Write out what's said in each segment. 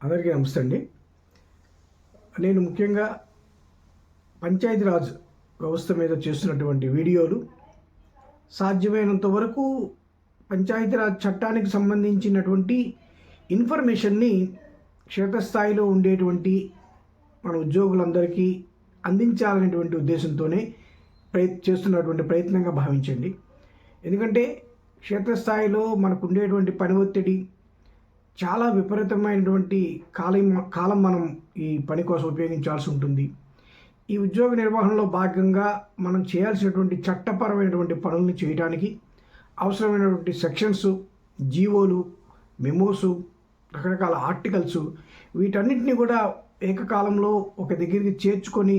అందరికీ నమస్తే అండి. నేను ముఖ్యంగా పంచాయతీరాజ్ వ్యవస్థ మీద చేస్తున్నటువంటి వీడియోలు సాధ్యమైనంత వరకు పంచాయతీరాజ్ చట్టానికి సంబంధించినటువంటి ఇన్ఫర్మేషన్ని క్షేత్రస్థాయిలో ఉండేటువంటి మన ఉద్యోగులందరికీ అందించాలనేటువంటి ఉద్దేశంతోనే చేస్తున్నటువంటి ప్రయత్నంగా భావించండి. ఎందుకంటే క్షేత్రస్థాయిలో మనకు ఉండేటువంటి పని ఒత్తిడి చాలా విపరీతమైనటువంటి కాలం మనం ఈ పని కోసం ఉపయోగించాల్సి ఉంటుంది. ఈ ఉద్యోగ నిర్వహణలో భాగంగా మనం చేయాల్సినటువంటి చట్టపరమైనటువంటి పనులను చేయడానికి అవసరమైనటువంటి సెక్షన్స్, జీవోలు, మెమోసు, రకరకాల ఆర్టికల్స్ వీటన్నిటిని కూడా ఏకకాలంలో ఒక దగ్గరికి చేర్చుకొని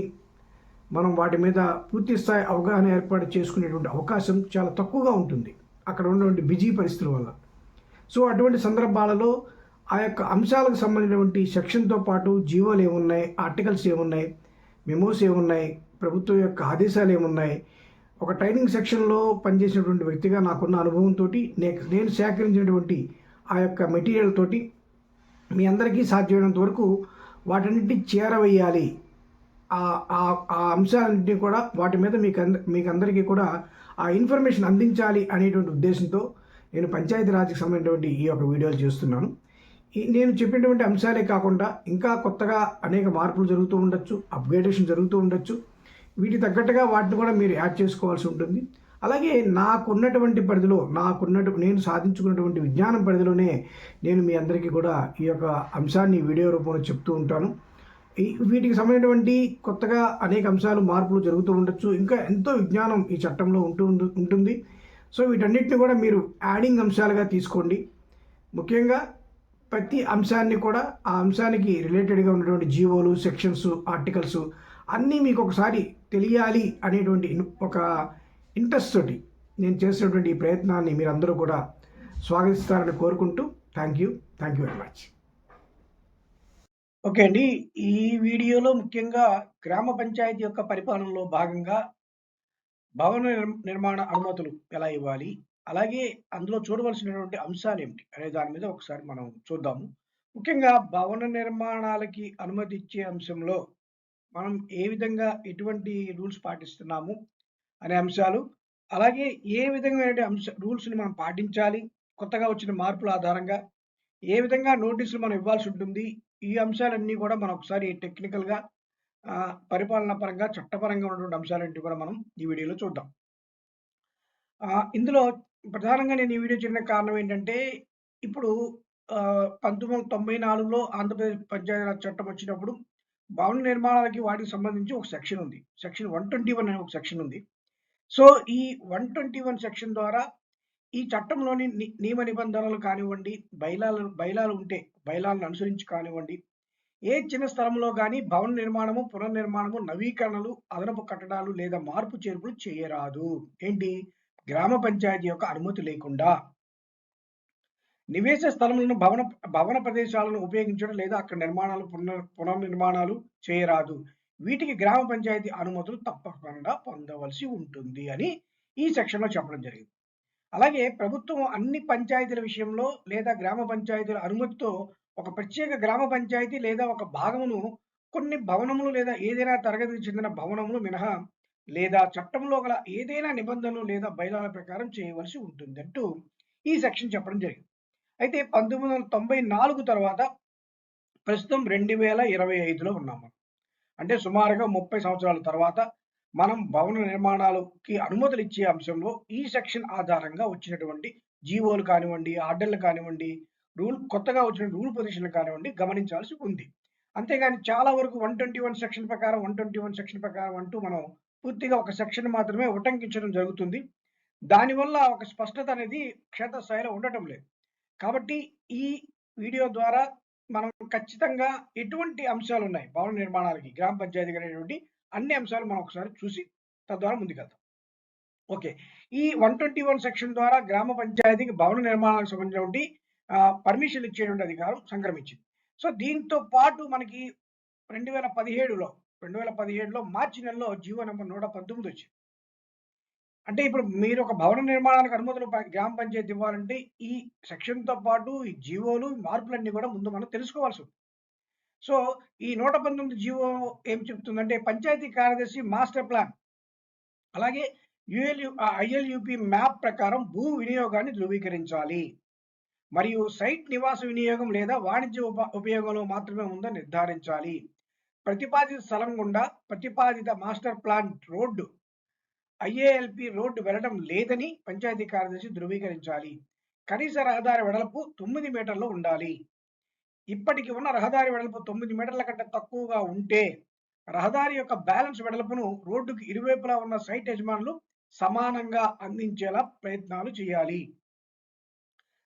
మనం వాటి మీద పూర్తి స్థాయి అవగాహన ఏర్పాటు చేసుకునేటువంటి అవకాశం చాలా తక్కువగా ఉంటుంది అక్కడ ఉన్నటువంటి బిజీ పరిస్థితుల వల్ల. సో అటువంటి సందర్భాలలో ఆ యొక్క అంశాలకు సంబంధించినటువంటి సెక్షన్తో పాటు జీవోలు ఏమున్నాయి, ఆర్టికల్స్ ఏమున్నాయి, మెమోస్ ఏమున్నాయి, ప్రభుత్వం యొక్క ఆదేశాలు ఏమున్నాయి, ఒక ట్రైనింగ్ సెక్షన్లో పనిచేసినటువంటి వ్యక్తిగా నాకున్న అనుభవంతో నేను సేకరించినటువంటి ఆ యొక్క మెటీరియల్ తోటి మీ అందరికీ సాధ్యమైనంత వరకు వాటన్నిటిని చేరవేయాలి. ఆ అంశాలన్నింటినీ కూడా వాటి మీద మీకు అందరికీ కూడా ఆ ఇన్ఫర్మేషన్ అందించాలి అనేటువంటి ఉద్దేశంతో నేను పంచాయతీరాజ్కి సంబంధించినటువంటి ఈ యొక్క వీడియోలు చేస్తున్నాను. నేను చెప్పినటువంటి అంశాలే కాకుండా ఇంకా కొత్తగా అనేక మార్పులు జరుగుతూ ఉండొచ్చు, అప్గ్రేడేషన్ జరుగుతూ ఉండొచ్చు. వీటి తగ్గట్టుగా వాటిని కూడా మీరు యాడ్ చేసుకోవాల్సి ఉంటుంది. అలాగే నాకున్నటువంటి పరిధిలో నేను సాధించుకున్నటువంటి విజ్ఞానం పరిధిలోనే నేను మీ అందరికీ కూడా ఈ యొక్క అంశాన్ని వీడియో రూపంలో చెప్తూ ఉంటాను. వీటికి సంబంధించినటువంటి కొత్తగా అనేక అంశాలు మార్పులు జరుగుతూ ఉండొచ్చు. ఇంకా ఎంతో విజ్ఞానం ఈ చట్టంలో ఉంటుంది. సో వీటన్నిటిని కూడా మీరు యాడింగ్ అంశాలుగా తీసుకోండి. ముఖ్యంగా ప్రతి అంశాన్ని కూడా ఆ అంశానికి రిలేటెడ్గా ఉన్నటువంటి జీవోలు, సెక్షన్స్, ఆర్టికల్స్ అన్నీ మీకు ఒకసారి తెలియాలి అనేటువంటి ఒక ఇంట్రెస్ట్ తోటి నేను చేసినటువంటి ఈ ప్రయత్నాన్ని మీరందరూ కూడా స్వాగతిస్తారని కోరుకుంటూ thank you very much. Okay అండి, ఈ వీడియోలో ముఖ్యంగా గ్రామ పంచాయతీ యొక్క పరిపాలనలో భాగంగా భవన నిర్మాణ అనుమతులు ఎలా ఇవ్వాలి, అలాగే అందులో చూడవలసినటువంటి అంశాలు ఏమిటి అనే దాని మీద ఒకసారి మనం చూద్దాము. ముఖ్యంగా భవన నిర్మాణాలకి అనుమతి ఇచ్చే అంశంలో మనం ఏ విధంగా ఎటువంటి రూల్స్ పాటిస్తున్నాము అనే అంశాలు, అలాగే ఏ విధమైన రూల్స్ని మనం పాటించాలి, కొత్తగా వచ్చిన మార్పుల ఆధారంగా ఏ విధంగా నోటీసులు మనం ఇవ్వాల్సి ఉంటుంది, ఈ అంశాలన్నీ కూడా మనం ఒకసారి టెక్నికల్గా పరిపాలనా పరంగా చట్టపరంగా ఉన్నటువంటి అంశాలన్నీ కూడా మనం ఈ వీడియోలో చూద్దాం. ఇందులో ప్రధానంగా నేను ఈ వీడియో చేయడానికి కారణం ఏంటంటే, ఇప్పుడు 1994లో ఆంధ్రప్రదేశ్ పంచాయతీరాజ్ చట్టం వచ్చినప్పుడు భవన నిర్మాణాలకి వాటికి సంబంధించి ఒక సెక్షన్ ఉంది. సెక్షన్ 121 అనే ఒక సెక్షన్ ఉంది. సో ఈ 121 సెక్షన్ ద్వారా ఈ చట్టంలోని నియమ నిబంధనలు కానివ్వండి, బైలాలు ఉంటే బైలాలను అనుసరించి కానివ్వండి, ఏ చిన్న స్థలంలో కానీ భవన నిర్మాణము, పునర్నిర్మాణము, నవీకరణలు, అదనపు కట్టడాలు లేదా మార్పు చేర్పులు చేయరాదు. ఏంటి? గ్రామ పంచాయతీ యొక్క అనుమతి లేకుండా. నివేశ స్థలములను భవన ప్రదేశాలను ఉపయోగించడం లేదా అక్కడ నిర్మాణాలు, పునర్నిర్మాణాలు చేయరాదు. వీటికి గ్రామ పంచాయతీ అనుమతులు తప్పకుండా పొందవలసి ఉంటుంది అని ఈ సెక్షన్లో చెప్పడం జరిగింది. అలాగే ప్రభుత్వం అన్ని పంచాయతీల విషయంలో లేదా గ్రామ పంచాయతీల అనుమతితో ఒక ప్రత్యేక గ్రామ పంచాయతీ లేదా ఒక భాగమును కొన్ని భవనములు లేదా ఏదైనా తరగతికి చెందిన భవనములు మినహా లేదా చట్టంలో గల ఏదైనా నిబంధనలు లేదా బైలాల ప్రకారం చేయవలసి ఉంటుంది అంటూ ఈ సెక్షన్ చెప్పడం జరిగింది. అయితే 1994 తర్వాత ప్రస్తుతం 2025లో ఉన్నాము. అంటే సుమారుగా 30 సంవత్సరాల తర్వాత మనం భవన నిర్మాణాలకి అనుమతులు ఇచ్చే అంశంలో ఈ సెక్షన్ ఆధారంగా వచ్చినటువంటి జీవోలు కానివ్వండి, ఆర్డర్లు కానివ్వండి, కొత్తగా వచ్చిన రూల్ పొజిషన్లు కానివ్వండి గమనించాల్సి ఉంది. అంతేగాని చాలా వరకు 121 సెక్షన్ ప్రకారం అంటూ మనం పూర్తిగా ఒక సెక్షన్ మాత్రమే ఉటంకించడం జరుగుతుంది. దానివల్ల ఒక స్పష్టత అనేది క్షేత్రస్థాయిలో ఉండటం లేదు. కాబట్టి ఈ వీడియో ద్వారా మనం ఖచ్చితంగా ఎటువంటి అంశాలు ఉన్నాయి భవన నిర్మాణాలకి, గ్రామ పంచాయతీకి అనేటువంటి అన్ని అంశాలు మనం ఒకసారి చూసి తద్వారా ముందుకెళ్తాం. ఓకే, ఈ 121 సెక్షన్ ద్వారా గ్రామ పంచాయతీకి భవన నిర్మాణాలకు సంబంధించినటువంటి పర్మిషన్ ఇచ్చేటువంటి అధికారం సంక్రమించింది. సో దీంతో పాటు మనకి 2017లో మార్చి నెలలో జీవో నెంబర్ 119 వచ్చింది. అంటే ఇప్పుడు మీరు ఒక భవన నిర్మాణానికి అనుమతులు గ్రామ పంచాయతీ ఇవ్వాలంటే ఈ సెక్షన్తో పాటు ఈ జీవోలు, మార్పులన్నీ కూడా ముందు మనం తెలుసుకోవాల్సి ఉంది. సో ఈ 119 జీవో ఏం చెప్తుందంటే పంచాయతీ కార్యదర్శి మాస్టర్ ప్లాన్ అలాగే ఐఎల్యుపి మ్యాప్ ప్రకారం భూ వినియోగాన్ని ధృవీకరించాలి మరియు సైట్ నివాస వినియోగం లేదా వాణిజ్య ఉపయోగంలో మాత్రమే ఉందని నిర్ధారించాలి. ప్రతిపాదిత స్థలం గుండా ప్రతిపాదిత మాస్టర్ ప్లాన్ రోడ్డు ఐఏఎల్పి రోడ్డు వెళ్ళడం లేదని పంచాయతీ కార్యదర్శి ధృవీకరించాలి. కనీస రహదారి వెడల్పు 9 మీటర్లు ఉండాలి. ఇప్పటికి ఉన్న రహదారి వెడల్పు 9 మీటర్ల కంటే తక్కువగా ఉంటే రహదారి యొక్క బ్యాలెన్స్ వెడల్పును రోడ్డుకు ఇరువైపులా ఉన్న సైట్ యజమానులు సమానంగా అందించేలా ప్రయత్నాలు చేయాలి.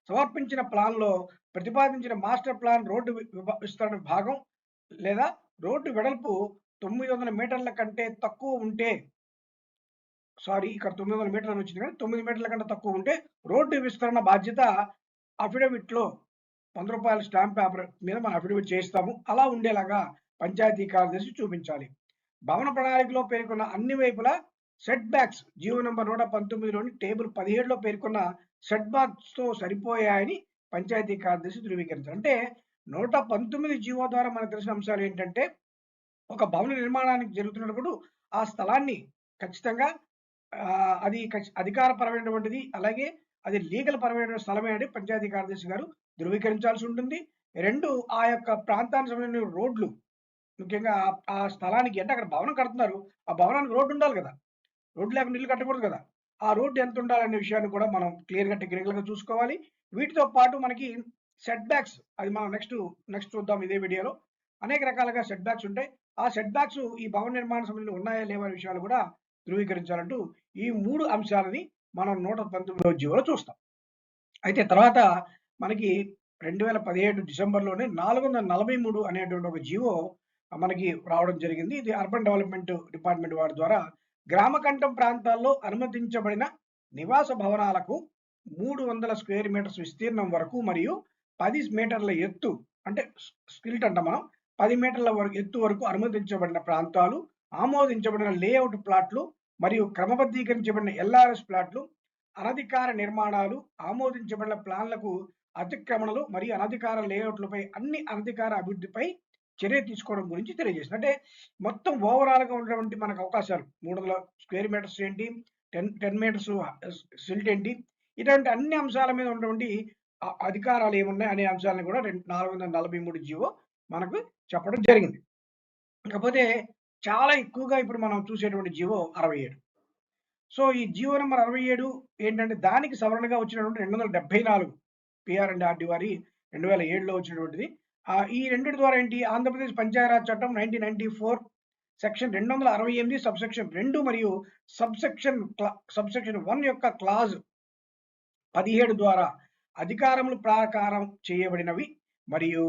సమర్పించిన ప్లాన్లో ప్రతిపాదించిన మాస్టర్ ప్లాన్ రోడ్డు విస్తరణ భాగం లేదా రోడ్డు వెడల్పు 900 మీటర్ల కంటే తక్కువ ఉంటే ఇక్కడ 900 మీటర్లు వచ్చింది కానీ 9 మీటర్ల కంటే తక్కువ ఉంటే రోడ్డు విస్తరణ బాధ్యత అఫిడవిట్లో 100 రూపాయల స్టాంప్ పేపర్ మీద మనం అఫిడవిట్ చేయిస్తాము. అలా ఉండేలాగా పంచాయతీ కార్యదర్శి చూపించాలి. భవన ప్రణాళికలో పేర్కొన్న అన్ని వైపులా సెట్ బ్యాక్స్ జీవో నంబర్ 119లోని టేబుల్ 17లో పేర్కొన్న సెట్ బ్యాక్స్ తో సరిపోయాయని పంచాయతీ కార్యదర్శి ధృవీకరించారు. అంటే 119 జీవో ద్వారా మనకు తెలిసిన అంశాలు ఏంటంటే ఒక భవన నిర్మాణానికి జరుగుతున్నప్పుడు ఆ స్థలాన్ని ఖచ్చితంగా అది అధికారపరమైనటువంటిది అలాగే అది లీగల్ పరమైన స్థలమే అని పంచాయతీ కార్యదర్శి గారు ధృవీకరించాల్సి ఉంటుంది. 2 ఆ యొక్క ప్రాంతానికి సంబంధించిన రోడ్లు ముఖ్యంగా ఆ స్థలానికి అంటే అక్కడ భవనం కడుతున్నారు, ఆ భవనానికి రోడ్డు ఉండాలి కదా, రోడ్డు లేకుండా ఇల్లు కట్టకూడదు కదా, ఆ రోడ్డు ఎంత ఉండాలనే విషయాన్ని కూడా మనం క్లియర్గా టెక్నికల్గా చూసుకోవాలి. వీటితో పాటు మనకి సెట్ బ్యాక్స్ అది మనం నెక్స్ట్ చూద్దాం ఇదే వీడియోలో. అనేక రకాలుగా సెట్ బ్యాక్స్ ఉంటాయి. ఆ సెట్ బ్యాక్స్ ఈ భవన నిర్మాణ సమయంలో ఉన్నాయా లేవా అనే విషయాలు కూడా ధృవీకరించాలంటూ ఈ 3 అంశాలని మనం 119 జీవోలో చూస్తాం. అయితే తర్వాత మనకి 2017 డిసెంబర్లోనే 443 అనేటువంటి ఒక జీవో మనకి రావడం జరిగింది. ఇది అర్బన్ డెవలప్మెంట్ డిపార్ట్మెంట్ వారి ద్వారా గ్రామకంఠం ప్రాంతాల్లో అనుమతించబడిన నివాస భవనాలకు 300 స్క్వేర్ మీటర్స్ విస్తీర్ణం వరకు మరియు 10 మీటర్ల ఎత్తు అంటే స్కిల్ట్ అంట మనం 10 మీటర్ల వరకు ఎత్తు వరకు అనుమతించబడిన ప్రాంతాలు, ఆమోదించబడిన లేఅవుట్ ప్లాట్లు మరియు క్రమబద్ధీకరించబడిన ఎల్ఆర్ఎస్ ప్లాట్లు, అనధికార నిర్మాణాలు, ఆమోదించబడిన ప్లాన్లకు అతిక్రమణలు మరియు అనధికార లేఅవుట్లపై అన్ని అనధికార అభివృద్ధిపై చర్య తీసుకోవడం గురించి తెలియజేసింది. అంటే మొత్తం ఓవరాల్గా ఉన్నటువంటి మనకు అవకాశాలు 300 స్క్వేర్ మీటర్స్ ఏంటి, 10 మీటర్స్ సిల్ట్ ఏంటి, ఇటువంటి అన్ని అంశాల మీద ఉన్నటువంటి అధికారాలు ఏమున్నాయి అనే అంశాలను కూడా 443 జీవో మనకు చెప్పడం జరిగింది. ఇకపోతే చాలా ఎక్కువగా ఇప్పుడు మనం చూసేటువంటి జీవో 67. సో ఈ జీవో నెంబర్ 67 ఏంటంటే దానికి సవరణగా వచ్చినటువంటి 274 పిఆర్ అండ్ ఆర్డి వారి 2007లో వచ్చినటువంటిది. ఈ రెండింటి ద్వారా ఏంటి ఆంధ్రప్రదేశ్ పంచాయరాజ్ చట్టం 1994 సెక్షన్ 268 సబ్సెక్షన్ 2 మరియు సబ్సెక్షన్ 1 యొక్క క్లాజ్ 17 ద్వారా అధికారములు ప్రకారం చేయబడినవి మరియు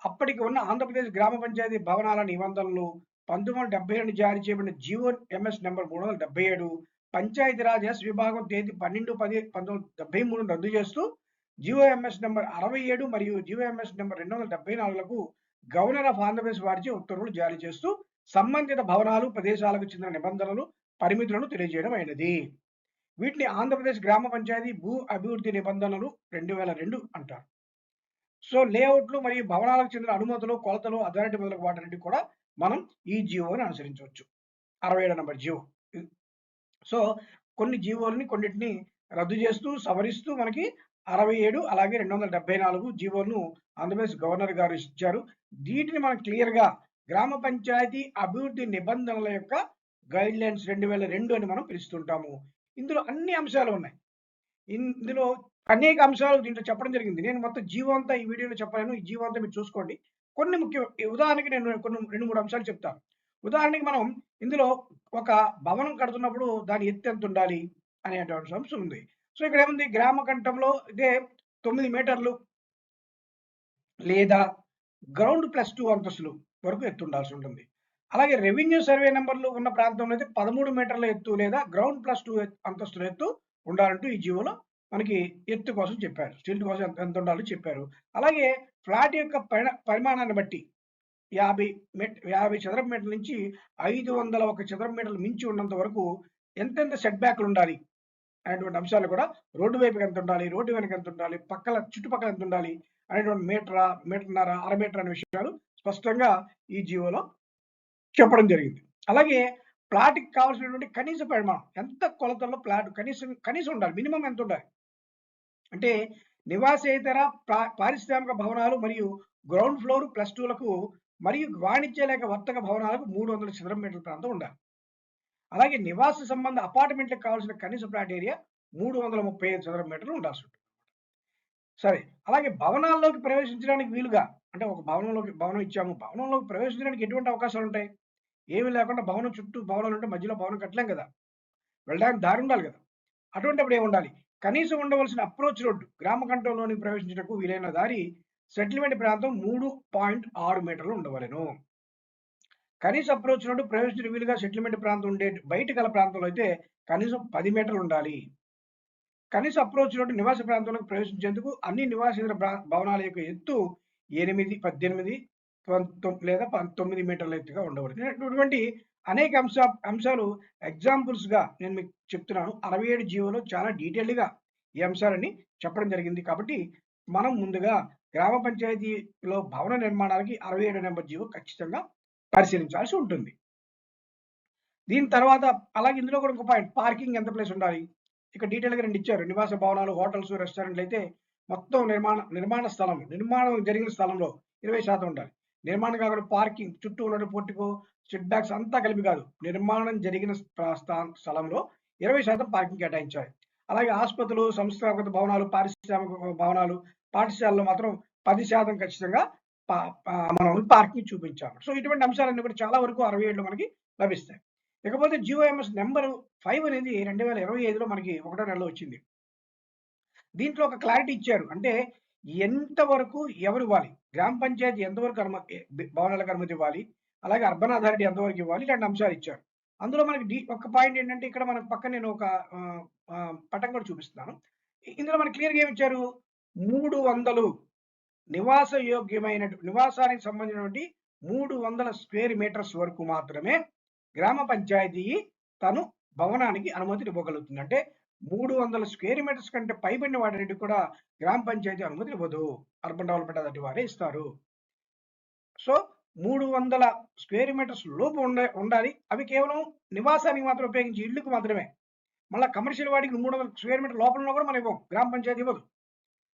అప్పటికి ఉన్న ఆంధ్రప్రదేశ్ గ్రామ పంచాయతీ భవనాల నిబంధనలు 1972 జారీ చేయబడిన జీవో ఎంఎస్ నెంబర్ 377 పంచాయతీరాజ్ ఎస్ విభాగం తేదీ 12/10/1973 రద్దు చేస్తూ జీఓఎంఎస్ నెంబర్ 67 మరియు జీఓఎంఎస్ నెంబర్ 274లకు గవర్నర్ ఆఫ్ ఆంధ్రప్రదేశ్ వారిచే ఉత్తర్వులు జారీ చేస్తూ సంబంధిత భవనాలు ప్రదేశాలకు చెందిన నిబంధనలు పరిమితులను తెలియజేయడం అయినది. వీటిని ఆంధ్రప్రదేశ్ గ్రామ పంచాయతీ భూ అభివృద్ధి నిబంధనలు 2002 అంటారు. సో లేఅవుట్లు మరియు భవనాలకు చెందిన అనుమతులు, కొలతలు, అథారిటీ మొదలగు వాటన్నిటి కూడా మనం ఈ జీవోని అనుసరించవచ్చు. 67 నంబర్ జీవో. సో కొన్ని జీవోలని కొన్నిటిని రద్దు చేస్తూ సవరిస్తూ మనకి 67 అలాగే 274 జీవోలను ఆంధ్రప్రదేశ్ గవర్నర్ గారు ఇచ్చారు. వీటిని మనం క్లియర్గా గ్రామ పంచాయతీ అభివృద్ధి నిబంధనల యొక్క గైడ్ లైన్స్ 2002 అని మనం పిలుస్తుంటాము. ఇందులో అన్ని అంశాలు ఉన్నాయి. ఇందులో అనేక అంశాలు దీంట్లో చెప్పడం జరిగింది. నేను మొత్తం జీవో అంతా ఈ వీడియోలో చెప్పలేను. ఈ జీవో అంతా మీరు చూసుకోండి. కొన్ని ఉదాహరణకి నేను కొన్ని 2-3 అంశాలు చెప్తాను. ఉదాహరణకి మనం ఇందులో ఒక భవనం కడుతున్నప్పుడు దాని ఎత్తు ఎంత ఉండాలి అనేటువంటి అంశం ఉంది. సో ఇక్కడ ఏముంది గ్రామ కంఠంలో ఇదే 9 మీటర్లు లేదా గ్రౌండ్ +2 అంతస్తులు వరకు ఎత్తు ఉండాల్సి ఉంటుంది. అలాగే రెవెన్యూ సర్వే నెంబర్లు ఉన్న ప్రాంతంలో అయితే 13 మీటర్ల ఎత్తు లేదా గ్రౌండ్ +2 అంతస్తుల ఎత్తు ఉండాలంటూ ఈ జీవోలో మనకి ఎత్తు కోసం చెప్పారు. స్టిల్ట్ కోసం ఎంత ఉండాలో చెప్పారు. అలాగే ఫ్లాట్ యొక్క పరిమాణాన్ని బట్టి 50 చదరపు మీటర్ల నుంచి 501 చదరపు మీటర్లు మించి ఉన్నంత వరకు ఎంతెంత సెట్ బ్యాక్లు ఉండాలి అనేటువంటి అంశాలు కూడా రోడ్డు వైపుకి ఎంత ఉండాలి, రోడ్డు వెనక ఎంత ఉండాలి, చుట్టుపక్కల ఎంత ఉండాలి అనేటువంటి మీటర్న్నర, అర మీటర్ అనే విషయాలు స్పష్టంగా ఈ జీవోలో చెప్పడం జరిగింది. అలాగే ప్లాట్‌కి కావాల్సినటువంటి కనీస పరిమాణం ఎంత కొలతల్లో ప్లాట్ కనీసం ఉండాలి. మినిమమ్ ఎంత ఉండాలి? అంటే నివాసేతర పారిశ్రామిక భవనాలు మరియు గ్రౌండ్ ఫ్లోర్ +2లకు మరియు వాణిజ్య లేక వర్తక భవనాలకు 300 చదరపు మీటర్ల ప్రాంతం ఉండాలి. అలాగే నివాస సంబంధ అపార్ట్మెంట్లకు కావాల్సిన కనీస ప్లాట్ ఏరియా 335 చదరపు మీటర్లు ఉండాల్సి ఉంటుంది. సరే, అలాగే భవనాల్లోకి ప్రవేశించడానికి వీలుగా, అంటే ఒక భవనం ఇచ్చాము, భవనంలోకి ప్రవేశించడానికి ఎటువంటి అవకాశాలు ఉంటాయి? ఏమీ లేకుండా భవనం చుట్టూ భవనాలు ఉంటే మధ్యలో భవనం కట్టలేం కదా! వెళ్ళడానికి దారి ఉండాలి కదా! అటువంటప్పుడు ఏముండాలి? కనీసం ఉండవలసిన అప్రోచ్ రోడ్డు గ్రామ కంఠంలోనికి ప్రవేశించుటకు వీలైన దారి సెటిల్మెంట్ ప్రాంతం 3.6 మీటర్లు ఉండవలెను. కనీస అప్రోచ్ రోడ్డు ప్రవేశించిన వీలుగా సెటిల్మెంట్ ప్రాంతం ఉండే బయట గల ప్రాంతంలో అయితే కనీసం 10 మీటర్లు ఉండాలి. కనీస అప్రోచ్ రోడ్డు నివాస ప్రాంతంలోకి ప్రవేశించేందుకు అన్ని నివాసేతర భవనాల యొక్క ఎత్తు 8, 18, లేదా 9 మీటర్ల ఎత్తుగా ఉండవలెను. ఇటువంటి అనేక అంశాలు ఎగ్జాంపుల్స్‌గా నేను మీకు చెప్తున్నాను. 67 జీవోలో చాలా డీటెయిల్డ్‌గా ఈ అంశాలన్నీ చెప్పడం జరిగింది. కాబట్టి మనం ముందుగా గ్రామ పంచాయతీలో భవన నిర్మాణాలకి 67 నెంబర్ జీవో ఖచ్చితంగా పరిశీలించాల్సి ఉంటుంది. దీని తర్వాత అలాగే ఇందులో కూడా ఇంకో పాయింట్, పార్కింగ్ ఎంత ప్లేస్ ఉండాలి? ఇక్కడ డీటెయిల్‌గా 2 ఇచ్చారు. నివాస భవనాలు, హోటల్స్, రెస్టారెంట్లు అయితే మొత్తం నిర్మాణం జరిగిన స్థలంలో 20% ఉండాలి. నిర్మాణం కాకుండా పార్కింగ్ చుట్టూ ఉన్న పోర్టికో, సెట్ బ్యాక్స్ అంతా కలిపి కాదు. నిర్మాణం జరిగిన స్థలంలో 20% పార్కింగ్ కేటాయించాలి. అలాగే ఆసుపత్రులు, సంస్థాగత భవనాలు, పారిశ్రామిక భవనాలు, పాఠశాలలో మాత్రం 10% ఖచ్చితంగా మనం పార్కింగ్ చూపించాలి. సో ఇటువంటి అంశాలన్నీ కూడా చాలా వరకు 67లో మనకి లభిస్తాయి. ఇకపోతే జీఓఎంఎస్ నెంబర్ 5 అనేది 2025లో మనకి ఒకటో నెలలో వచ్చింది. దీంట్లో ఒక క్లారిటీ ఇచ్చారు. అంటే ఎంతవరకు ఎవరు ఇవ్వాలి, గ్రామ పంచాయతీ ఎంతవరకు భవనాలకు అనుమతి ఇవ్వాలి, అలాగే అర్బన్ అథారిటీ ఎంతవరకు ఇవ్వాలి, ఇలాంటి అంశాలు ఇచ్చారు. అందులో మనకి ఒక పాయింట్ ఏంటంటే, ఇక్కడ మనకు పక్కన నేను ఒక పటం కూడా చూపిస్తున్నాను. ఇందులో మనకి క్లియర్‌గా ఏమి ఇచ్చారు? 300 నివాసానికి సంబంధించినటువంటి 300 స్క్వేర్ మీటర్స్ వరకు మాత్రమే గ్రామ పంచాయతీ తను భవనానికి అనుమతిని ఇవ్వగలుగుతుంది. అంటే 300 స్క్వేర్ మీటర్స్ కంటే పైబడిన వాటికి కూడా గ్రామ పంచాయతీ అనుమతి ఇవ్వదు. అర్బన్ డెవలప్మెంట్ అథారిటీ వారే ఇస్తారు. సో 300 స్క్వేర్ మీటర్స్ లోపు ఉండాలి. అవి కేవలం నివాసానికి మాత్రం ఉపయోగించి ఇళ్లకు మాత్రమే. మళ్ళీ కమర్షియల్ వాడికి 300 స్క్వేర్ మీటర్ లోపల కూడా మనం ఇవ్వం, గ్రామ పంచాయతీ ఇవ్వదు.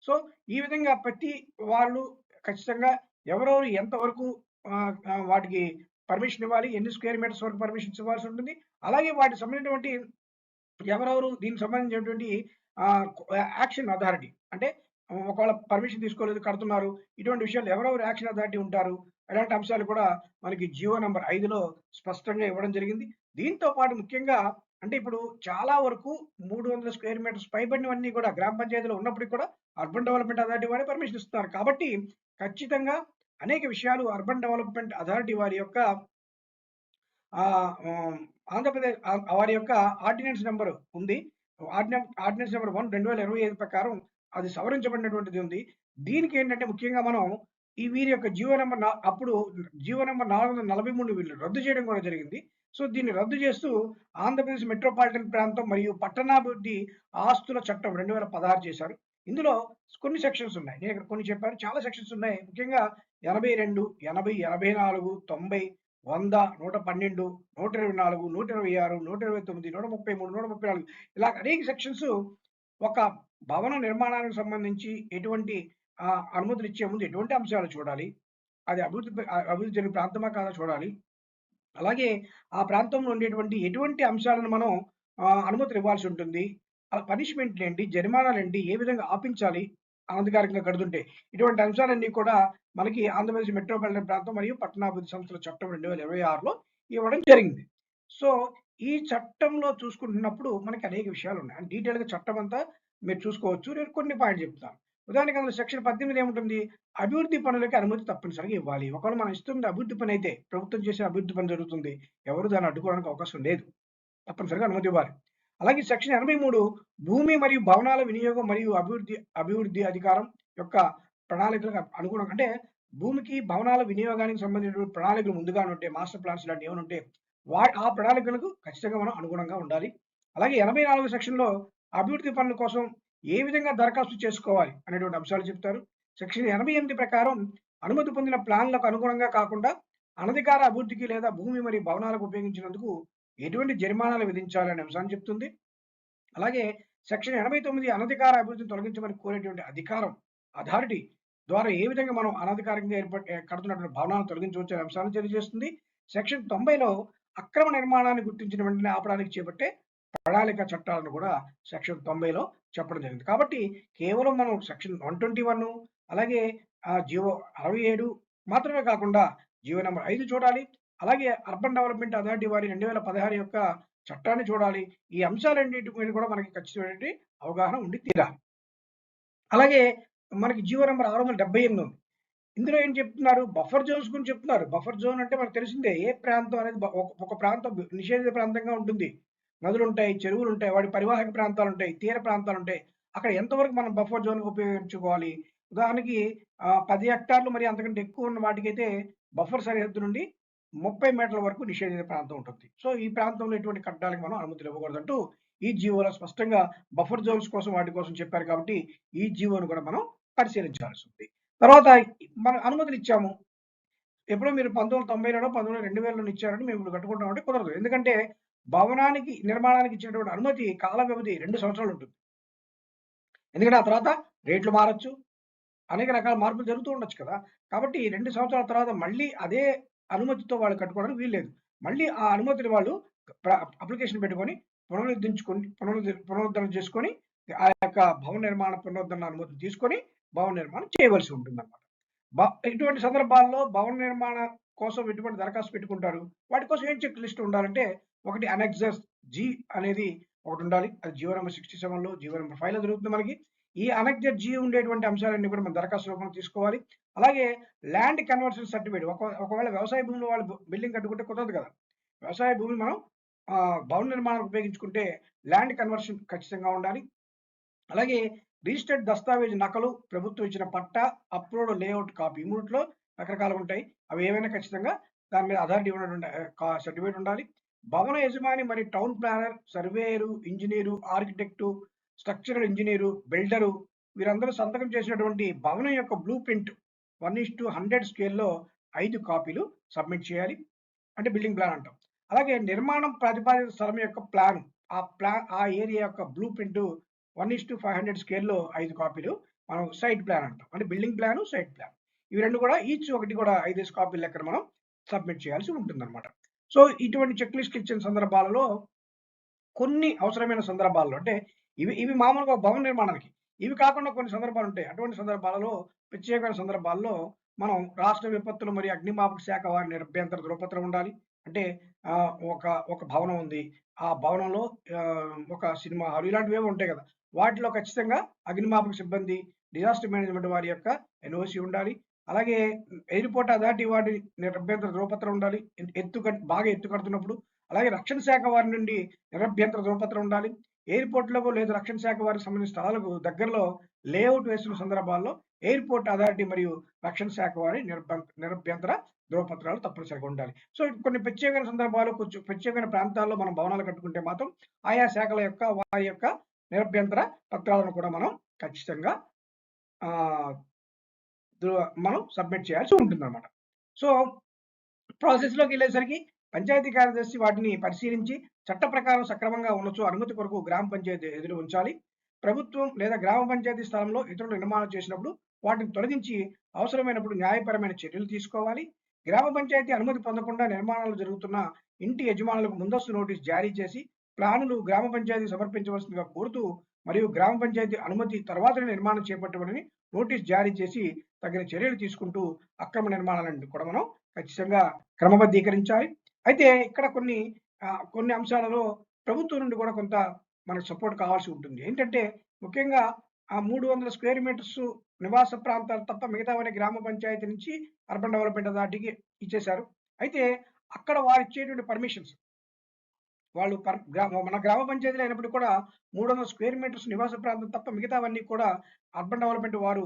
సో ఈ విధంగా ప్రతి వాళ్ళు ఖచ్చితంగా ఎవరెవరు ఎంతవరకు వాటికి పర్మిషన్ ఇవ్వాలి, ఎన్ని స్క్వేర్ మీటర్స్ వరకు పర్మిషన్స్ ఇవ్వాల్సి ఉంటుంది. అలాగే వాటికి సంబంధించినటువంటి ఎవరెవరు దీనికి సంబంధించినటువంటి యాక్షన్ అథారిటీ, అంటే ఒకవేళ పర్మిషన్ తీసుకోలేదు, కడుతున్నారు, ఇటువంటి విషయాలు ఎవరెవరు యాక్షన్ అథారిటీ ఉంటారు, అలాంటి అంశాలు కూడా మనకి జియో నెంబర్ 5లో స్పష్టంగా ఇవ్వడం జరిగింది. దీంతో పాటు ముఖ్యంగా అంటే ఇప్పుడు చాలా వరకు 300 స్క్వేర్ మీటర్స్ పైబడినవన్నీ కూడా గ్రామ పంచాయతీలో ఉన్నప్పటికీ కూడా అర్బన్ డెవలప్మెంట్ అథారిటీ వారే పర్మిషన్ ఇస్తున్నారు. కాబట్టి ఖచ్చితంగా అనేక విషయాలు అర్బన్ డెవలప్మెంట్ అథారిటీ వారి యొక్క ఆంధ్రప్రదేశ్ వారి యొక్క ఆర్డినెన్స్ నెంబర్ ఉంది. ఆర్డినెన్స్ నెంబర్ 1 2025 ప్రకారం అది సవరించబడినటువంటిది ఉంది. దీనికి ఏంటంటే ముఖ్యంగా మనం వీరి యొక్క జియో నెంబర్ అప్పుడు జియో నెంబర్ 443 వీళ్ళు రద్దు చేయడం కూడా జరిగింది. సో దీన్ని రద్దు చేస్తూ ఆంధ్రప్రదేశ్ మెట్రోపాలిటన్ ప్రాంతం మరియు పట్టణాభివృద్ధి ఆస్తుల చట్టం 2016 చేశారు. ఇందులో కొన్ని సెక్షన్స్ ఉన్నాయి. నేను ఇక్కడ కొన్ని చెప్పాను, చాలా సెక్షన్స్ ఉన్నాయి. ముఖ్యంగా 82, 80, 84, 90, 100, 112, 124, 126, 129, 133, 134 ఇలా అనేక సెక్షన్స్ ఒక భవన నిర్మాణానికి సంబంధించి ఎటువంటి అనుమతులు ఇచ్చే ముందు ఎటువంటి అంశాలు చూడాలి, అది అభివృద్ధి జరిగిన ప్రాంతమా కాదా చూడాలి, అలాగే ఆ ప్రాంతంలో ఉండేటువంటి ఎటువంటి అంశాలను మనం అనుమతులు ఇవ్వాల్సి ఉంటుంది, పనిష్మెంట్లు ఏంటి, జరిమానాలు ఏంటి, ఏ విధంగా ఆపించాలి అనధికారికంగా కడుతుంటే, ఇటువంటి అంశాలన్నీ కూడా మనకి ఆంధ్రప్రదేశ్ మెట్రోపాలిటన్ ప్రాంతం మరియు పట్టణాభివృద్ధి సంస్థల చట్టం 2026లో ఇవ్వడం జరిగింది. సో ఈ చట్టంలో చూసుకుంటున్నప్పుడు మనకి అనేక విషయాలు ఉన్నాయి. డీటెయిల్గా చట్టం అంతా మీరు చూసుకోవచ్చు. నేను కొన్ని పాయింట్ చెప్తాను. ఉదాహరణకి అందులో సెక్షన్ 18 ఏముంటుంది? అభివృద్ధి పనులకి అనుమతి తప్పనిసరిగా ఇవ్వాలి. ఒకవేళ మనం ఇస్తుంది అభివృద్ధి పని అయితే, ప్రభుత్వం చేసే అభివృద్ధి పని జరుగుతుంది, ఎవరు దాన్ని అడ్డుకోవడానికి అవకాశం లేదు, తప్పనిసరిగా అనుమతి ఇవ్వాలి. అలాగే సెక్షన్ 83 భూమి మరియు భవనాల వినియోగం మరియు అభివృద్ధి అధికారం యొక్క ప్రణాళికలకు అనుగుణంగా, అంటే భూమికి భవనాల వినియోగానికి సంబంధించిన ప్రణాళికలు ముందుగా ఉంటే, మాస్టర్ ప్లాన్స్ లాంటివి ఏమైనా ఉంటే ఆ ప్రణాళికలకు ఖచ్చితంగా మనం అనుగుణంగా ఉండాలి. అలాగే 84 సెక్షన్లో అభివృద్ధి పనుల కోసం ఏ విధంగా దరఖాస్తు చేసుకోవాలి అనేటువంటి అంశాలు చెప్తారు. సెక్షన్ 88 ప్రకారం అనుమతి పొందిన ప్లాన్లకు అనుగుణంగా కాకుండా అనధికార అభివృద్ధికి లేదా భూమి మరియు భవనాలకు ఉపయోగించినందుకు ఎటువంటి జరిమానాలు విధించాలనే అంశాన్ని చెప్తుంది. అలాగే సెక్షన్ 89 అనధికార అభివృద్ధిని తొలగించమని కోరేటువంటి అధికారం, అథారిటీ ద్వారా ఏ విధంగా మనం అనధికారికంగా కడుతున్నటువంటి భవనాలను తొలగించవచ్చు అనే అంశాన్ని తెలియజేస్తుంది. సెక్షన్ 90లో అక్రమ నిర్మాణాన్ని గుర్తించిన వెంటనే ఆపడానికి చేపట్టే ప్రణాళిక చట్టాలను కూడా సెక్షన్ 90లో చెప్పడం జరిగింది. కాబట్టి కేవలం మనం సెక్షన్ 121 అలాగే జీవో 67 మాత్రమే కాకుండా జీవో నెంబర్ 5 చూడాలి. అలాగే అర్బన్ డెవలప్మెంట్ అథారిటీ వారి 2016 యొక్క చట్టాన్ని చూడాలి. ఈ అంశాలన్నిటి మీద కూడా మనకి ఖచ్చితమైనటువంటి అవగాహన ఉండి తీరాలి. అలాగే మనకి జీవో నెంబర్ 678 ఉంది. ఇందులో ఏం చెప్తున్నారు? బఫర్ జోన్స్ గురించి చెప్తున్నారు. బఫర్ జోన్ అంటే మనకు తెలిసిందే, ఏ ప్రాంతం అనేది ఒక ప్రాంతం నిషేధిత ప్రాంతంగా ఉంటుంది. నదులుంటాయి, చెరువులుంటాయి, వాటి పరివాహక ప్రాంతాలుంటాయి, తీర ప్రాంతాలుంటాయి. అక్కడ ఎంతవరకు మనం బఫర్ జోన్ ఉపయోగించుకోవాలి? ఉదాహరణకి 10 హెక్టార్లు మరి అంతకంటే ఎక్కువ ఉన్న వాటికైతే బఫర్ సరిహద్దు నుండి 30 మీటర్ల వరకు నిషేధిత ప్రాంతం ఉంటుంది. సో ఈ ప్రాంతంలో ఎటువంటి కట్టడాలకు మనం అనుమతులు ఇవ్వకూడదంటూ ఈ జీవోలో స్పష్టంగా బఫర్ జోన్స్ కోసం వాటి కోసం చెప్పారు. కాబట్టి ఈ జీవోను కూడా మనం పరిశీలించాల్సి ఉంది. తర్వాత మనం అనుమతులు ఇచ్చాము. ఎప్పుడో మీరు 1990లోనో 2000లోనో ఇచ్చారని మేము ఇప్పుడు కట్టుకుంటామంటే కుదరదు. ఎందుకంటే భవనానికి నిర్మాణానికి ఇచ్చినటువంటి అనుమతి కాల వ్యవధి 2 సంవత్సరాలు ఉంటుంది. ఎందుకంటే ఆ తర్వాత రేట్లు మారొచ్చు, అనేక రకాల మార్పులు జరుగుతూ ఉండొచ్చు కదా. కాబట్టి 2 సంవత్సరాల తర్వాత మళ్ళీ అదే అనుమతితో వాళ్ళు కట్టుకోవడానికి వీల్లేదు. మళ్ళీ ఆ అనుమతిని వాళ్ళు అప్లికేషన్ పెట్టుకొని పునరుద్ధరణ చేసుకొని ఆ యొక్క భవన నిర్మాణ పునరుద్ధరణ అనుమతిని తీసుకొని భవన నిర్మాణం చేయవలసి ఉంటుందన్నమాట. ఇటువంటి సందర్భాల్లో భవన నిర్మాణ కోసం ఎటువంటి దరఖాస్తు పెట్టుకుంటారు? వాటి కోసం ఏం చెక్ లిస్ట్ ఉండాలంటే, ఒకటి అనెక్సస్ జి అనేది ఒకటి ఉండాలి. అది జీవో నెంబర్ 67లో, జీవో నెంబర్ 5లో దొరుకుతుంది మనకి. ఈ అనెక్సస్ జి ఉండేటువంటి అంశాలన్నీ కూడా మనం దరఖాస్తు రూపంలో తీసుకోవాలి. అలాగే ల్యాండ్ కన్వర్షన్ సర్టిఫికేట్, ఒకవేళ వ్యవసాయ భూమిలో వాళ్ళు బిల్డింగ్ కట్టుకుంటే కుదరదు కదా. వ్యవసాయ భూమి మనం భవన నిర్మాణానికి ఉపయోగించుకుంటే ల్యాండ్ కన్వర్షన్ ఖచ్చితంగా ఉండాలి. అలాగే రిజిస్టర్డ్ దస్తావేజ్ నకలు, ప్రభుత్వం ఇచ్చిన పట్టా, అప్లోడ్ లేఅవుట్ కాపీ, ఈ మూడిట్లో రకరకాలు ఉంటాయి. అవి ఏవైనా ఖచ్చితంగా దాని మీద అథారిటీ ఉన్నటువంటి సర్టిఫికేట్ ఉండాలి. భవన యజమాని మరియు town planar, surveyor, engineer, architect, structural engineer, builder వీరందరూ సంతకం చేసినటువంటి భవనం యొక్క బ్లూ ప్రింట్ 1:100 స్కేల్లో 5 కాపీలు సబ్మిట్ చేయాలి. అంటే బిల్డింగ్ ప్లాన్ అంటాం. అలాగే నిర్మాణం ప్రతిపాదిత స్థలం యొక్క ప్లాన్, ఆ ఏరియా యొక్క బ్లూ ప్రింట్ 1:500 స్కేల్లో 5 కాపీలు మనం సైట్ ప్లాన్ అంటాం. అంటే బిల్డింగ్ ప్లాన్, సైట్ ప్లాన్, ఇవి రెండు కూడా ఈచ్ ఒకటి కూడా 5 కాపీల లెక్కన మనం సబ్మిట్ చేయాల్సి ఉంటుందన్నమాట. సో ఇటువంటి చెక్ లిస్ట్ ఇచ్చిన సందర్భాలలో కొన్ని అవసరమైన సందర్భాల్లో, అంటే ఇవి మామూలుగా భవన నిర్మాణానికి, ఇవి కాకుండా కొన్ని సందర్భాలు ఉంటాయి. అటువంటి సందర్భాలలో, ప్రత్యేకమైన సందర్భాల్లో మనం రాష్ట్ర విపత్తులు మరియు అగ్నిమాపక శాఖ వారి నిరభ్యంతర ధృవపత్రం ఉండాలి. అంటే ఒక భవనం ఉంది, ఆ భవనంలో ఒక సినిమా హాల్ ఇలాంటివి ఉంటాయి కదా, వాటిలో ఖచ్చితంగా అగ్నిమాపక సిబ్బంది, డిజాస్టర్ మేనేజ్మెంట్ వారి యొక్క ఎన్ఓసి ఉండాలి. అలాగే ఎయిర్పోర్ట్ అథారిటీ వారి నిరభ్యంతర ధృవపత్రం ఉండాలి, బాగా ఎత్తు కడుతున్నప్పుడు. అలాగే రక్షణ శాఖ వారి నుండి నిరభ్యంతర ధృవపత్రం ఉండాలి. ఎయిర్పోర్ట్లకు లేదా రక్షణ శాఖ వారికి సంబంధించిన స్థలాలకు దగ్గరలో లేఅవుట్ వేసిన సందర్భాల్లో ఎయిర్పోర్ట్ అథారిటీ మరియు రక్షణ శాఖ వారి నిరభ్యంతర ధృవపత్రాలు తప్పనిసరిగా ఉండాలి. సో కొన్ని ప్రత్యేకమైన సందర్భాలు, కొంచెం ప్రత్యేకమైన ప్రాంతాల్లో మనం భవనాలు కట్టుకుంటే మాత్రం ఆయా శాఖల యొక్క వారి యొక్క నిరభ్యంతర పత్రాలను కూడా మనం ఖచ్చితంగా మనం సబ్మిట్ చేయాల్సి ఉంటుందన్నమాట. సో ప్రాసెస్లోకి వెళ్ళేసరికి పంచాయతీ కార్యదర్శి వాటిని పరిశీలించి చట్ట ప్రకారం సక్రమంగా ఉండొచ్చు అనుమతి కొరకు గ్రామ పంచాయతీ ఎదురు ఉంచాలి. ప్రభుత్వం లేదా గ్రామ పంచాయతీ స్థలంలో ఇతరులు నిర్మాణం చేసినప్పుడు వాటిని తొలగించి అవసరమైనప్పుడు న్యాయపరమైన చర్యలు తీసుకోవాలి. గ్రామ పంచాయతీ అనుమతి పొందకుండా నిర్మాణాలు జరుగుతున్న ఇంటి యజమానులకు ముందస్తు నోటీస్ జారీ చేసి ప్లానులు గ్రామ పంచాయతీ సమర్పించవలసిందిగా కోరుతూ, మరియు గ్రామ పంచాయతీ అనుమతి తర్వాతనే నిర్మాణం చేపట్టబడని నోటీస్ జారీ చేసి తగిన చర్యలు తీసుకుంటూ అక్రమ నిర్మాణాలను కూడా మనం ఖచ్చితంగా క్రమబద్ధీకరించాలి. అయితే ఇక్కడ కొన్ని అంశాలలో ప్రభుత్వం నుండి కూడా కొంత మనకు సపోర్ట్ కావాల్సి ఉంటుంది. ఏంటంటే ముఖ్యంగా ఆ 300 స్క్వేర్ మీటర్స్ నివాస ప్రాంతాలు తప్ప మిగతావన్నీ గ్రామ పంచాయతీ నుంచి అర్బన్ డెవలప్మెంట్ అథారిటీకి ఇచ్చేశారు. అయితే అక్కడ వారు ఇచ్చేటువంటి పర్మిషన్స్, వాళ్ళు మన గ్రామ పంచాయతీలో అయినప్పుడు కూడా 300 స్క్వేర్ మీటర్స్ నివాస ప్రాంతం తప్ప మిగతావన్నీ కూడా అర్బన్ డెవలప్మెంట్ వారు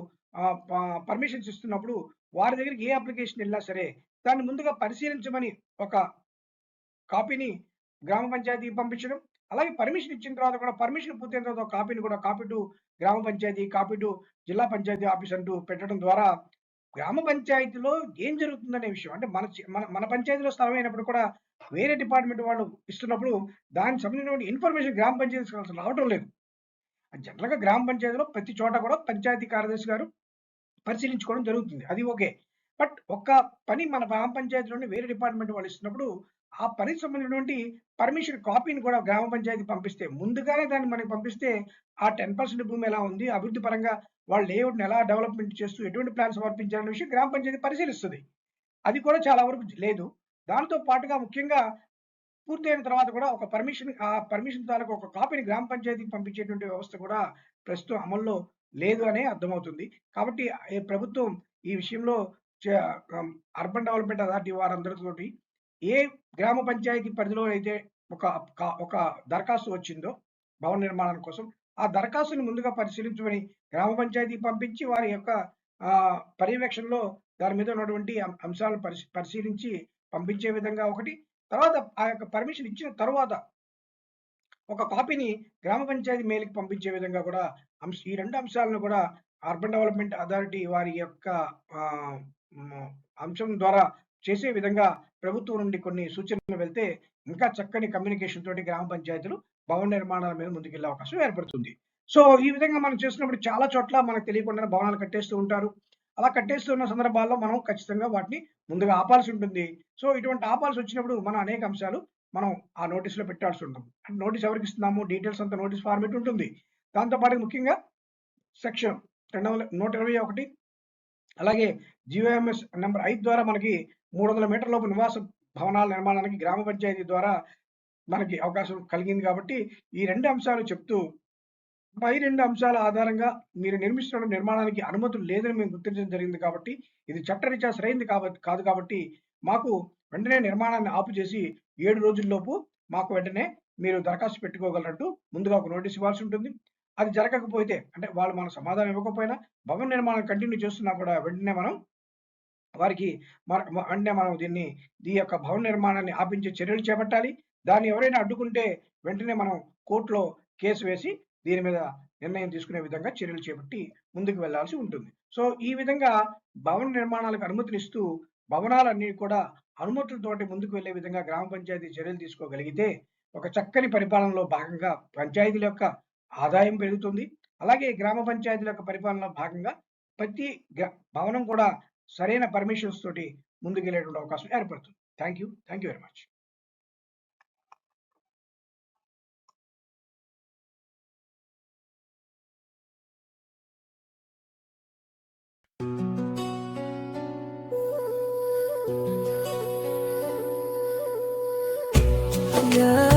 పర్మిషన్స్ ఇస్తున్నప్పుడు వారి దగ్గరికి ఏ అప్లికేషన్ వెళ్ళినా సరే దాన్ని ముందుగా పరిశీలించమని ఒక కాపీని గ్రామ పంచాయతీకి పంపించడం, అలాగే పర్మిషన్ ఇచ్చిన తర్వాత కూడా పర్మిషన్ పూర్తయిన తర్వాత కాపీ టు గ్రామ పంచాయతీ, కాపీ టు జిల్లా పంచాయతీ ఆఫీస్ అంటూ పెట్టడం ద్వారా గ్రామ పంచాయతీలో ఏం జరుగుతుందనే విషయం అంటే మన మన పంచాయతీలో స్థలం అయినప్పుడు కూడా వేరే డిపార్ట్మెంట్ వాళ్ళు ఇస్తున్నప్పుడు దానికి సంబంధించినటువంటి ఇన్ఫర్మేషన్ గ్రామ పంచాయతీ అసలు రావటం లేదు. జనరల్‌గా గ్రామ పంచాయతీలో ప్రతి చోట కూడా పంచాయతీ కార్యదర్శి గారు పరిశీలించుకోవడం జరుగుతుంది. అది ఓకే. బట్ ఒక్క పని మన గ్రామ పంచాయతీలోని వేరే డిపార్ట్మెంట్ వాళ్ళు ఇస్తున్నప్పుడు, ఆ పనికి సంబంధించినటువంటి పర్మిషన్ కాపీని కూడా గ్రామ పంచాయతీకి పంపిస్తే, ముందుగానే దాన్ని మనకి పంపిస్తే, ఆ 10% భూమి ఎలా ఉంది, అభివృద్ధి పరంగా వాళ్ళు లేఅవుట్‌ని ఎలా డెవలప్‌మెంట్ చేస్తూ ఎటువంటి ప్లాన్ సమర్పించారనే విషయం గ్రామ పంచాయతీ పరిశీలిస్తది. అది కూడా చాలా వరకు లేదు. దాంతో పాటుగా ముఖ్యంగా పూర్తయిన తర్వాత కూడా ఒక పర్మిషన్ తాలూకా ఒక కాపీని గ్రామ పంచాయతీకి పంపించేటువంటి వ్యవస్థ కూడా ప్రస్తుతం అమల్లో లేదు అనే అర్థమవుతుంది. కాబట్టి ఈ ప్రభుత్వం ఈ విషయంలో చ ఆహ్, అర్బన్ డెవలప్‌మెంట్ అథారిటీ వారందరితోటి ఏ గ్రామ పంచాయతీ పరిధిలో అయితే ఒక ఒక దరఖాస్తు వచ్చిందో భవన నిర్మాణం కోసం, ఆ దరఖాస్తుని ముందుగా పరిశీలించమని గ్రామ పంచాయతీకి పంపించి వారి యొక్క పర్యవేక్షణలో దాని మీద ఉన్నటువంటి అంశాలను పరిశీలించి పంపించే విధంగా ఒకటి. తర్వాత ఆ యొక్క పర్మిషన్ ఇచ్చిన తరువాత ఒక కాపీని గ్రామ పంచాయతీ మెయిల్‌కి పంపించే విధంగా కూడా ఈ 2 అంశాలను కూడా అర్బన్ డెవలప్‌మెంట్ అథారిటీ వారి యొక్క ఆహ్, హ్మ్, అంశం ద్వారా చేసే విధంగా ప్రభుత్వం నుండి కొన్ని సూచనలు వెళ్తే ఇంకా చక్కని కమ్యూనికేషన్ తోటి గ్రామ పంచాయతీలు భవన నిర్మాణాల మీద ముందుకెళ్ళే అవకాశం ఏర్పడుతుంది. సో, ఈ విధంగా మనం చేస్తున్నప్పుడు చాలా చోట్ల మనకు తెలియకుండానే భవనాలు కట్టేస్తూ ఉంటారు. అలా కట్టేస్తున్న సందర్భాల్లో మనం ఖచ్చితంగా వాటిని ముందుగా ఆపాల్సి ఉంటుంది. సో, ఇటువంటి ఆపాల్సొచ్చినప్పుడు మనం అనేక అంశాలు మనం ఆ నోటీస్‌లో పెట్టాల్సి ఉంటుంది. అంటే నోటీస్ ఎవరికిస్తున్నాము, డీటెయిల్స్ అంతా నోటీస్ ఫార్మాట్ ఉంటుంది. దాంతో పాటు ముఖ్యంగా సెక్షన్ 121 అలాగే జీవోఎంఎస్ నంబర్ 5 ద్వారా మనకి 300 మీటర్ల లోపు నివాస భవనాల నిర్మాణానికి గ్రామ పంచాయతీ ద్వారా మనకి అవకాశం కలిగింది కాబట్టి, ఈ 2 అంశాలు చెప్తూ పై 2 అంశాల ఆధారంగా మీరు నిర్మిస్తున్న నిర్మాణానికి అనుమతులు లేదని మేము గుర్తించడం జరిగింది కాబట్టి, ఇది చట్టరీత్యా సరైంది కాదు కాబట్టి, మాకు వెంటనే నిర్మాణాన్ని ఆపు చేసి 7 రోజుల్లోపు మాకు వెంటనే మీరు దరఖాస్తు పెట్టుకోగలరంటూ ముందుగా ఒక నోటీస్ ఇవ్వాల్సి ఉంటుంది. అది జరగకపోతే అంటే వాళ్ళు మనకు సమాధానం ఇవ్వకపోయినా భవన నిర్మాణం కంటిన్యూ చేస్తున్నా కూడా వెంటనే మనం వారికి వెంటనే మనం ఈ యొక్క భవన నిర్మాణాన్ని ఆపించే చర్యలు చేపట్టాలి. దాన్ని ఎవరైనా అడ్డుకుంటే వెంటనే మనం కోర్టులో కేసు వేసి దీని మీద నిర్ణయం తీసుకునే విధంగా చర్యలు చేపట్టి ముందుకు వెళ్ళాల్సి ఉంటుంది. సో, ఈ విధంగా భవన నిర్మాణాలకు అనుమతులిస్తూ భవనాలన్నీ కూడా అనుమతులతోటి ముందుకు వెళ్ళే విధంగా గ్రామ పంచాయతీ చర్యలు తీసుకోగలిగితే ఒక చక్కని పరిపాలనలో భాగంగా పంచాయతీల యొక్క ఆదాయం పెరుగుతుంది. అలాగే గ్రామ పంచాయతీల యొక్క పరిపాలనలో భాగంగా ప్రతి గ భవనం కూడా సరైన పర్మిషన్స్ తోటి ముందుకెళ్ళేటువంటి అవకాశం ఏర్పడుతుంది. Thank you. Thank you very much. Yeah.